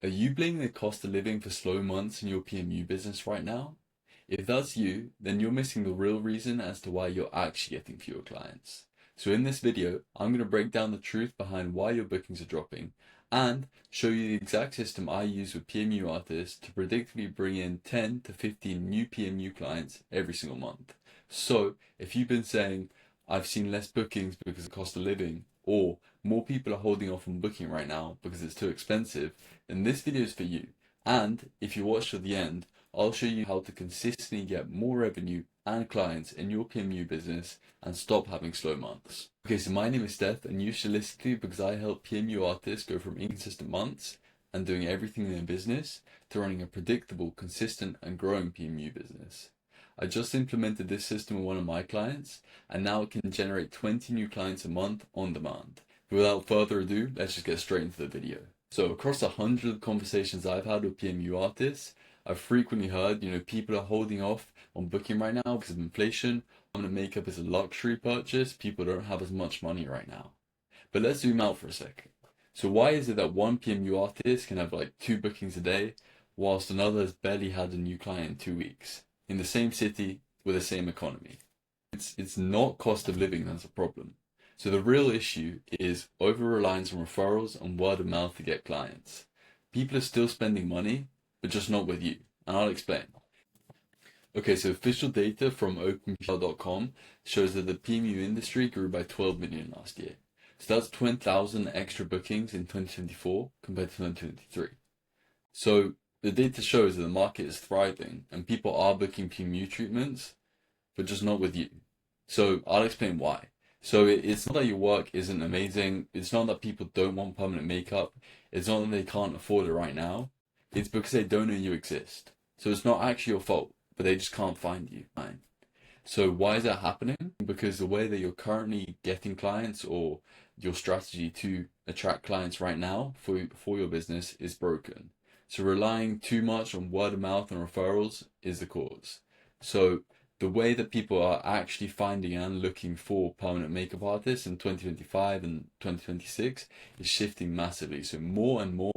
Are you blaming the cost of living for slow months in your PMU business right now? If that's you, then you're missing the real reason as to why you're actually getting fewer clients. So in this video, I'm going to break down the truth behind why your bookings are dropping and show you the exact system I use with PMU artists to predictably bring in 10 to 15 new PMU clients every single month. So if you've been saying, I've seen less bookings because of cost of living, or more people are holding off on booking right now because it's too expensive, then this video is for you. And if you watch to the end, I'll show you how to consistently get more revenue and clients in your PMU business and stop having slow months. Okay, so my name is Steph, and you should listen to me because I help PMU artists go from inconsistent months and doing everything in their business to running a predictable, consistent, and growing PMU business. I just implemented this system with one of my clients, and now it can generate 20 new clients a month on demand. But without further ado, let's just get straight into the video. So across 100 conversations I've had with PMU artists, I've frequently heard, people are holding off on booking right now because of inflation. Permanent makeup is a luxury purchase. People don't have as much money right now. But let's zoom out for a second. So why is it that one PMU artist can have like 2 bookings a day, whilst another has barely had a new client in 2 weeks, in the same city with the same economy? It's not cost of living that's a problem. So the real issue is over-reliance on referrals and word of mouth to get clients. People are still spending money, but just not with you. And I'll explain. Okay, so official data from openpr.com shows that the PMU industry grew by 12 million last year. So that's 20,000 extra bookings in 2024 compared to 2023. So the data shows that the market is thriving and people are booking PMU treatments, but just not with you. So I'll explain why. So it's not that your work isn't amazing. It's not that people don't want permanent makeup. It's not that they can't afford it right now. It's because they don't know you exist. So it's not actually your fault, but they just can't find you. Fine. So why is that happening? Because the way that you're currently getting clients, or your strategy to attract clients right now for your business, is broken. So relying too much on word of mouth and referrals is the cause. So the way that people are actually finding and looking for permanent makeup artists in 2025 and 2026 is shifting massively. So more and more,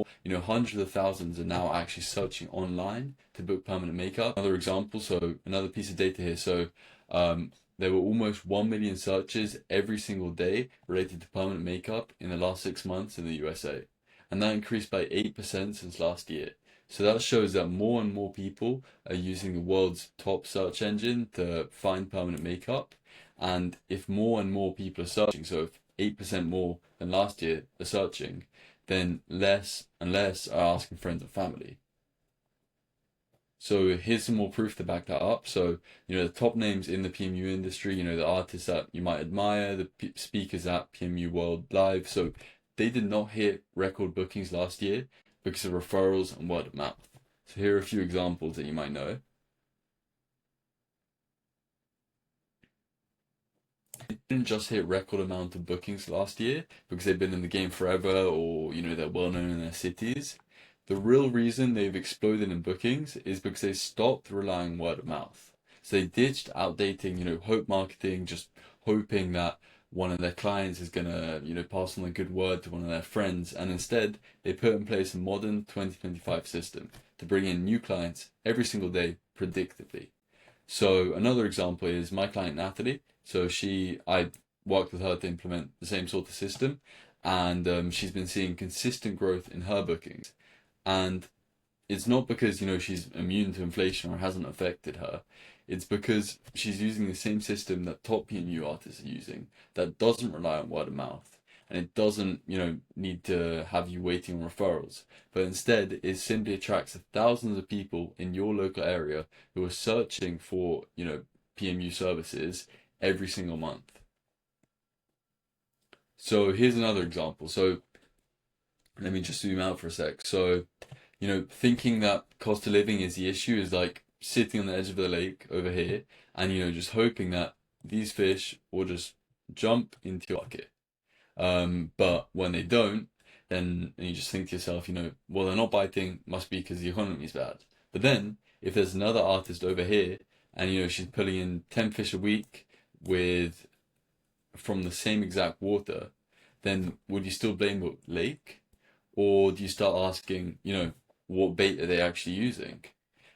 hundreds of thousands are now actually searching online to book permanent makeup. Another example, so another piece of data here. So there were almost 1 million searches every single day related to permanent makeup in the last 6 months in the USA. And that increased by 8% since last year. So that shows that more and more people are using the world's top search engine to find permanent makeup. And if more and more people are searching, so if 8% more than last year are searching, then less and less are asking friends and family. So here's some more proof to back that up. So, the top names in the PMU industry, the artists that you might admire, the speakers at PMU World Live. So they did not hit record bookings last year because of referrals and word of mouth. So here are a few examples that you might know. They didn't just hit record amount of bookings last year because they've been in the game forever, or they're well known in their cities. The real reason they've exploded in bookings is because they stopped relying on word of mouth. So they ditched outdating, hope marketing, just hoping that one of their clients is gonna, pass on a good word to one of their friends, and instead they put in place a modern 2025 system to bring in new clients every single day predictably. So another example is my client Natalie. So I worked with her to implement the same sort of system, and she's been seeing consistent growth in her bookings. And it's not because, she's immune to inflation or hasn't affected her. It's because she's using the same system that top PMU artists are using, that doesn't rely on word of mouth. And it doesn't, need to have you waiting on referrals. But instead, it simply attracts thousands of people in your local area who are searching for, PMU services every single month. So here's another example. So let me just zoom out for a sec. So, thinking that cost of living is the issue is like sitting on the edge of the lake over here and, just hoping that these fish will just jump into your bucket. But when they don't, then you just think to yourself, well, they're not biting, must be because the economy is bad. But then, if there's another artist over here and, she's pulling in 10 fish a week from the same exact water, then would you still blame the lake? Or do you start asking, what bait are they actually using?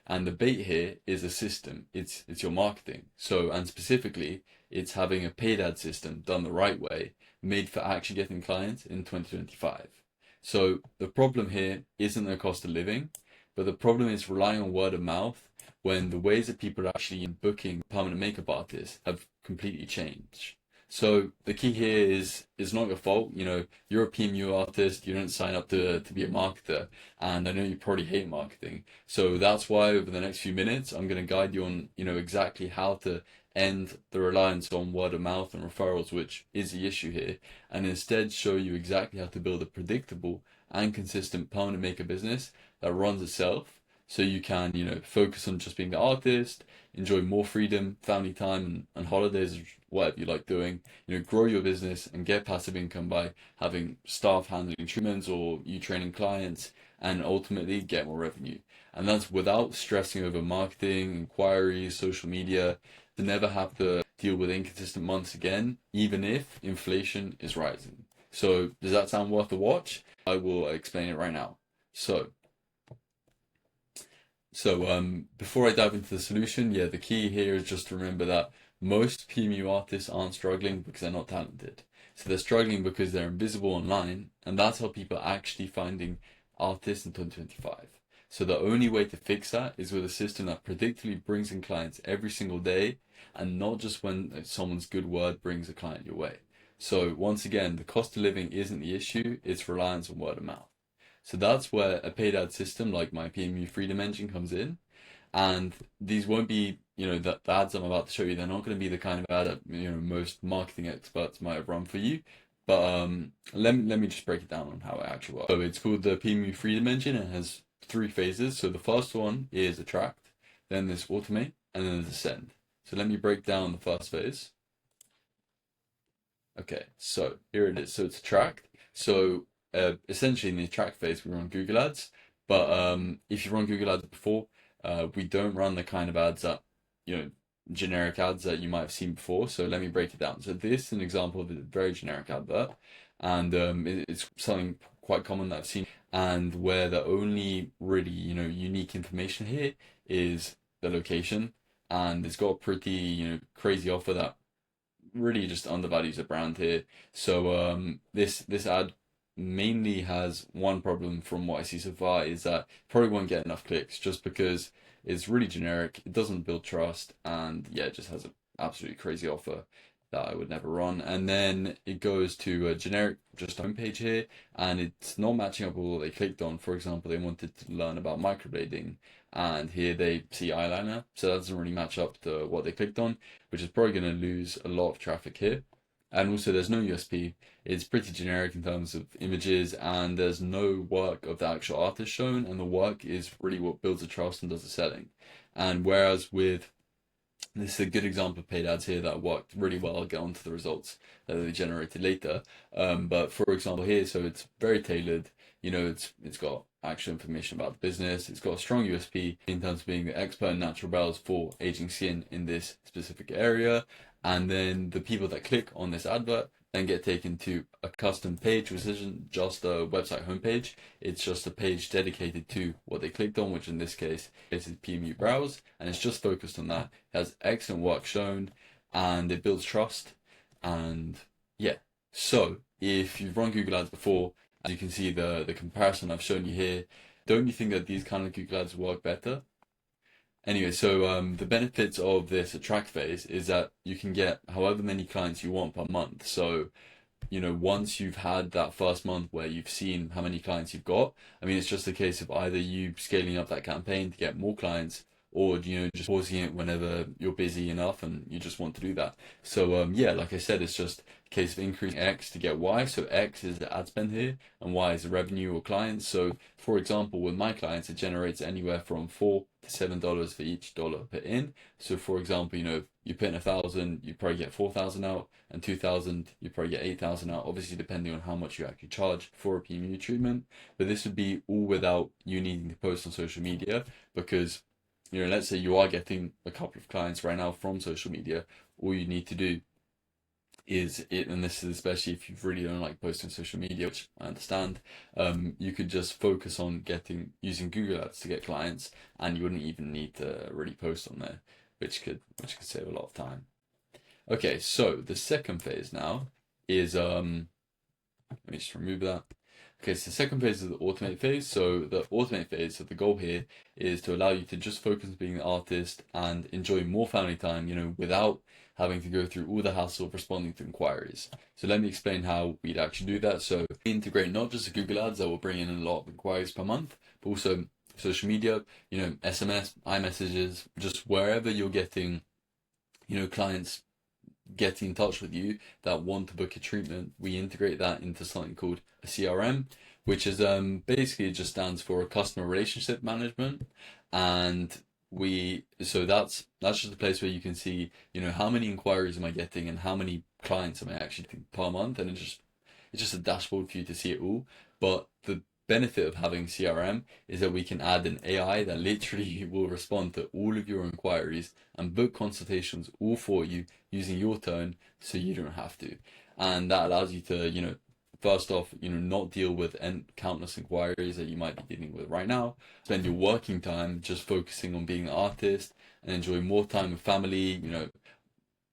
And the bait here is a system. It's your marketing. So, and specifically, it's having a paid ad system done the right way, made for actually getting clients in 2025. So the problem here isn't the cost of living, but the problem is relying on word of mouth when the ways that people are actually booking permanent makeup artists have completely changed. So the key here is it's not your fault. You're a PMU artist. You don't sign up to be a marketer, and I know you probably hate marketing. So that's why over the next few minutes, I'm going to guide you on, exactly how to end the reliance on word of mouth and referrals, which is the issue here, and instead show you exactly how to build a predictable and consistent permanent maker business that runs itself. So you can, focus on just being the artist, enjoy more freedom, family time, and holidays, whatever you like doing. Grow your business and get passive income by having staff handling treatments or you training clients, and ultimately get more revenue. And that's without stressing over marketing, inquiries, social media, to never have to deal with inconsistent months again, even if inflation is rising. So, does that sound worth a watch? I will explain it right now. Before I dive into the solution, yeah, the key here is just to remember that most PMU artists aren't struggling because they're not talented. So they're struggling because they're invisible online, and that's how people are actually finding artists in 2025. So the only way to fix that is with a system that predictably brings in clients every single day, and not just when someone's good word brings a client your way. So once again, the cost of living isn't the issue, it's reliance on word of mouth. So that's where a paid ad system like my PMU Freedom Engine comes in. And these won't be, the ads I'm about to show you, they're not going to be the kind of ad that, most marketing experts might have run for you. But let me just break it down on how it actually works. So it's called the PMU Freedom Engine. It has three phases. So the first one is attract, then there's automate, and then there's ascend. So let me break down the first phase. Okay, so here it is. So it's attract. So essentially in the attract phase, we run Google ads. But if you run Google ads before, we don't run the kind of ads that, generic ads that you might have seen before. So let me break it down. So this is an example of a very generic advert, and it's something quite common that I've seen, and where the only really, unique information here is the location, and it's got a pretty, crazy offer that really just undervalues the brand here. So this ad mainly has one problem from what I see so far, is that probably won't get enough clicks just because it's really generic, it doesn't build trust, and yeah, it just has an absolutely crazy offer that I would never run. And then it goes to a generic just homepage here, and it's not matching up with what they clicked on. For example, they wanted to learn about microblading, and here they see eyeliner, so that doesn't really match up to what they clicked on, which is probably going to lose a lot of traffic here. And also, there's no USP. It's pretty generic in terms of images, and there's no work of the actual artist shown, and the work is really what builds the trust and does the selling. And whereas with this is a good example of paid ads here that worked really well. I'll get onto the results that they generated later. But for example here, so it's very tailored. It's got actual information about the business. It's got a strong USP in terms of being the expert in natural brows for aging skin in this specific area. And then the people that click on this advert then get taken to a custom page, which isn't just a website homepage. It's just a page dedicated to what they clicked on, which in this case is PMU Browse, and it's just focused on that. It has excellent work shown, and it builds trust. And yeah, so if you've run Google Ads before, as you can see the comparison I've shown you here, don't you think that these kind of Google Ads work better? Anyway, so the benefits of this attract phase is that you can get however many clients you want per month. So, once you've had that first month where you've seen how many clients you've got, I mean, it's just a case of either you scaling up that campaign to get more clients, or, just pausing it whenever you're busy enough and you just want to do that. So, yeah, like I said, it's just a case of increasing X to get Y. So X is the ad spend here, and Y is the revenue or clients. So, for example, with my clients, it generates anywhere from $4 to $7 for each dollar put in. So, for example, you put in 1,000, you probably get 4,000 out, and 2,000, you probably get 8,000 out. Obviously, depending on how much you actually charge for a PMU treatment. But this would be all without you needing to post on social media, because let's say you are getting a couple of clients right now from social media. All you need to do is it, and this is especially if you really don't like posting on social media, which I understand, you could just focus on using Google Ads to get clients, and you wouldn't even need to really post on there, which could save a lot of time. Okay, so the second phase now is let me just remove that. Okay, so the second phase is the automate phase. So the automate phase, so the goal here is to allow you to just focus on being an artist and enjoy more family time, without having to go through all the hassle of responding to inquiries. So let me explain how we'd actually do that. So we integrate not just the Google Ads that will bring in a lot of inquiries per month, but also social media, SMS, iMessages, just wherever you're getting, clients getting in touch with you that want to book a treatment, we integrate that into something called a CRM, which is basically it just stands for customer relationship management. And that's just a place where you can see, how many inquiries am I getting and how many clients am I actually getting per month, and it's just a dashboard for you to see it all. But the benefit of having CRM is that we can add an AI that literally will respond to all of your inquiries and book consultations all for you using your tone, so you don't have to. And that allows you to, first off, not deal with countless inquiries that you might be dealing with right now. Spend your working time just focusing on being an artist and enjoy more time with family,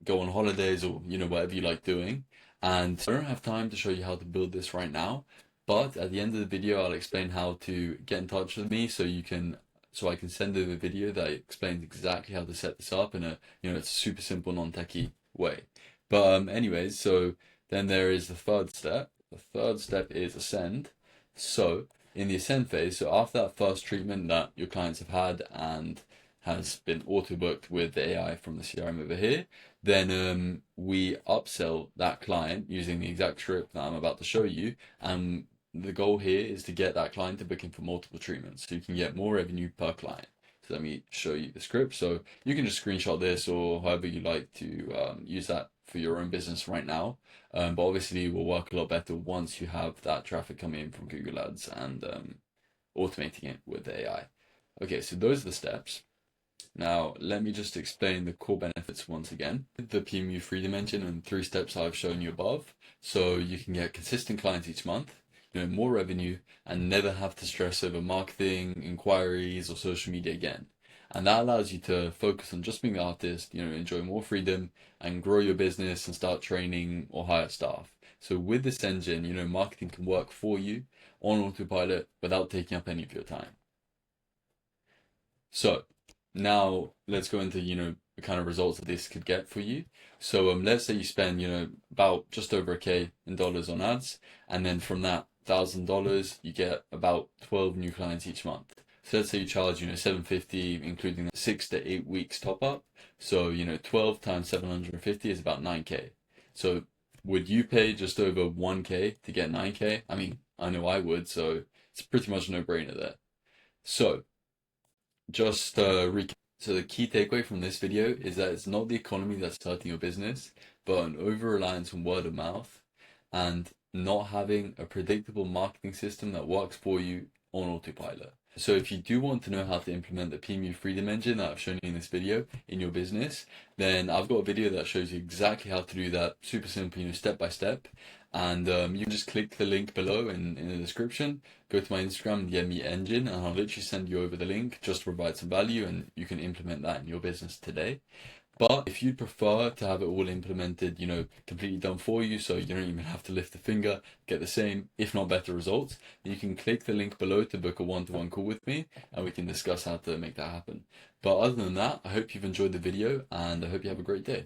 go on holidays or, whatever you like doing. And I don't have time to show you how to build this right now, but at the end of the video, I'll explain how to get in touch with me so I can send over a video that explains exactly how to set this up in it's a super simple, non-techie way. But anyways, so then there is the third step. The third step is ascend. So in the ascend phase, so after that first treatment that your clients have had and has been auto-booked with the AI from the CRM over here, then we upsell that client using the exact script that I'm about to show you. And the goal here is to get that client to book in for multiple treatments so you can get more revenue per client. So let me show you the script. So you can just screenshot this or however you like to use that for your own business right now. But obviously it will work a lot better once you have that traffic coming in from Google Ads and automating it with the AI. Okay, so those are the steps. Now, let me just explain the core benefits once again. The PMU Freedom Engine and 3 steps I've shown you above. So you can get consistent clients each month, more revenue, and never have to stress over marketing, inquiries, or social media again. And that allows you to focus on just being an artist, enjoy more freedom and grow your business and start training or hire staff. So with this engine, marketing can work for you on autopilot without taking up any of your time. So now let's go into, the kind of results that this could get for you. So let's say you spend, about just over $1,000 in dollars on ads, and then from that $1,000 you get about 12 new clients each month. So let's say you charge, $750, including 6 to 8 weeks top up. So 12 times 750 is about $9K. So would you pay just over $1K to get $9K? I mean, I know I would, so it's pretty much a no-brainer there. So just recap. So the key takeaway from this video is that it's not the economy that's hurting your business, but an over-reliance on word of mouth and not having a predictable marketing system that works for you on autopilot. So if you do want to know how to implement the PMU Freedom Engine that I've shown you in this video in your business, then I've got a video that shows you exactly how to do that, super simple, step by step. And you can just click the link below in the description, go to my Instagram, DM me engine, and I'll literally send you over the link just to provide some value, and you can implement that in your business today. But if you'd prefer to have it all implemented, completely done for you, so you don't even have to lift a finger, get the same, if not better results, you can click the link below to book a one-to-one call with me, and we can discuss how to make that happen. But other than that, I hope you've enjoyed the video, and I hope you have a great day.